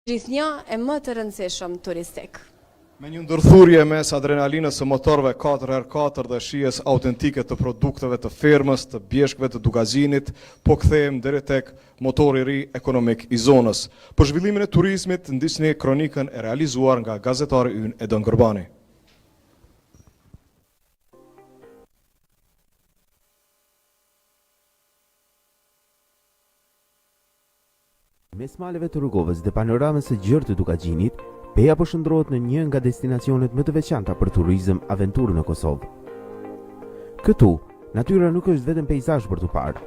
Gjithnjë e më të rëndësishëm turistik. Me një ndërthurje mes adrenalinës së motorëve 4x4 dhe shijes autentike të produkteve të fermës, të bjeshkëve të Dugazinit, po kthehemi deri tek motori i ri ekonomik i zonës. Për zhvillimin e turizmit ndiqni kronikën e realizuar nga gazetari ynë Edon Gërbani. Mes maleve të Rrugovës dhe panoramës së gjerë të Dugazinit, Peja po shndrohet në një nga destinacionet më të veçanta për turizëm aventurë në Kosovë. Këtu, natyra nuk është vetëm peizazh për t'u parë.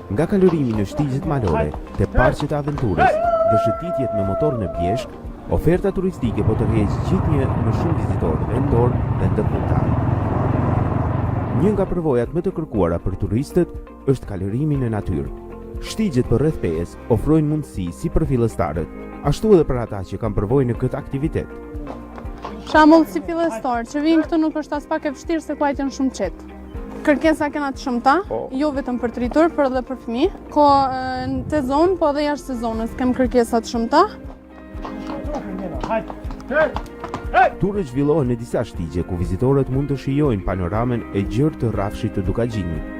Nga kalorimi në shtigjet malore, te parqet e aventurës dhe shëtitjet me motor në bjeshk, oferta turistike po tërheq gjithnjë më shumë vizitorë vendor dhe ndërkombëtar. Një nga përvojat më të kërkuara për turistët është kalorimi në natyrë. Shtigjet për rreth pejes ofrojnë mundësi si për fillestarët, ashtu edhe për ata që kanë përvojë në këtë aktivitet. Shembull si fillestar që vinë këtu nuk është as pak e vështirë se kuajt janë shumë qetë. Kërkesa kena të shumta, jo vetëm për të rritur, por edhe për fëmijë. Ko në të zonë, po edhe jashtë sezonës kem kërkesa të shumta. Turët zhvillohen në disa shtigje ku vizitorët mund të shijojnë panoramën e gjerë të rrafshit të Dugazinit.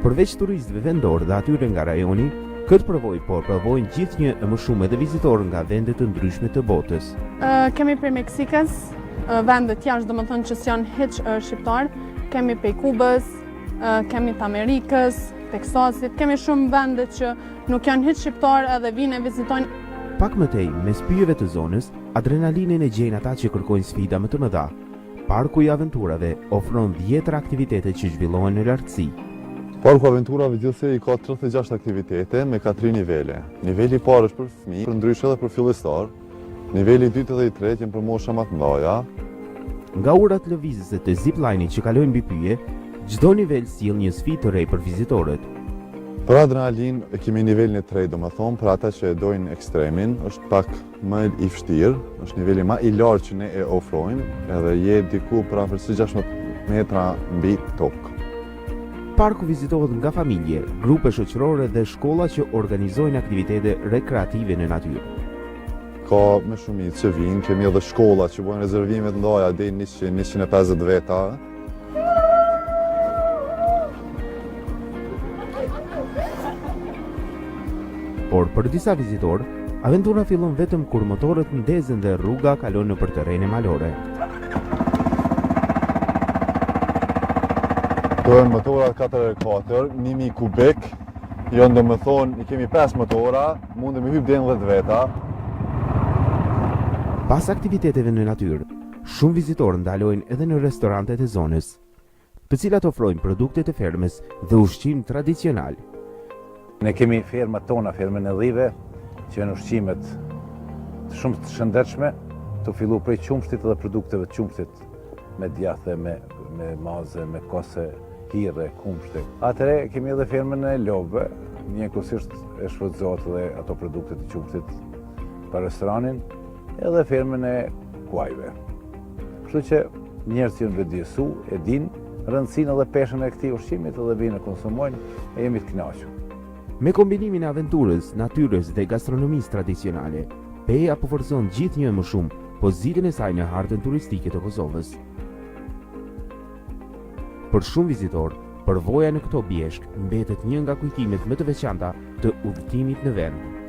Përveç turistëve vendor dhe atyre nga rajoni, këtë përvojë po provojnë gjithnjë e më shumë edhe vizitorë nga vende të ndryshme të botës. Kemi prej Meksikës, vendet jashtë domethënë që s'janë hiç shqiptar, kemi prej Kubës, kemi të Amerikës, Teksasit, kemi shumë vende që nuk janë hiç shqiptar edhe vinë e vizitojnë. Pak më tej, mes pyjeve të zonës, adrenalinën e gjejnë ata që kërkojnë sfida më të mëdha. Parku i aventurave ofron 10 aktivitete që zhvillohen në lartësi. Parku Aventurave gjithsej ka 36 aktivitete me 4 nivele. Niveli i parë është për fëmijë, për ndryshe edhe për fillestar. Niveli i dytë dhe i tretë janë për mosha më të mëdha. Nga urat lëvizëse të zipline që kalojnë mbi pyje, çdo nivel sjell një sfidë të re për vizitorët. Për adrenalin e kemi nivelin e tretë, domethënë për ata që e dojnë ekstremin, është pak më i vështirë, është niveli më i lartë që ne e ofrojmë, edhe je diku për afër 16 metra mbi tokë. Parku vizitohet nga familje, grupe shoqërore dhe shkolla që organizojnë aktivitete rekreative në natyrë. Ka me shumicë që vinë, kemi edhe shkolla që bojnë rezervime të ndaja deri 100-150 veta. Por për disa vizitorë, aventura fillon vetëm kur motorët ndezën dhe rruga kalon nëpër terrene malore. Dojnë motorat 4x4, 1000 kubik, janë domethënë i kemi 5 motora, mundem me hyp deri 10 veta. Pas aktiviteteve në natyrë, shumë vizitorë ndalojnë edhe në restorantet e zonës, të cilat ofrojnë produkte të fermës dhe ushqim tradicional. Ne kemi fermat tona, fermën e Dhive, që janë ushqimet shumë të shëndetshme, të fillu prej qumshtit dhe produkteve të qumshtit, me djathe, me maze, me kose, hire, kumshte. Atëre kemi edhe fermën e lopëve, njëkohësisht e shfrytëzohet dhe ato produkte të qumshtit për restoranin, edhe fermën e kuajve. Kështu që njerëzit janë vetëdijsu, e dinë rëndësinë edhe peshën e këtij ushqimit edhe vinë e konsumojnë e jemi të kënaqur. Me kombinimin e aventurës, natyrës dhe gastronomisë tradicionale, Peja po forcon gjithnjë më shumë pozitën e saj në hartën turistike të Kosovës. Për shumë vizitorë, përvoja në këto bjeshk mbetet një nga kujtimet më të veçanta të udhëtimit në vend.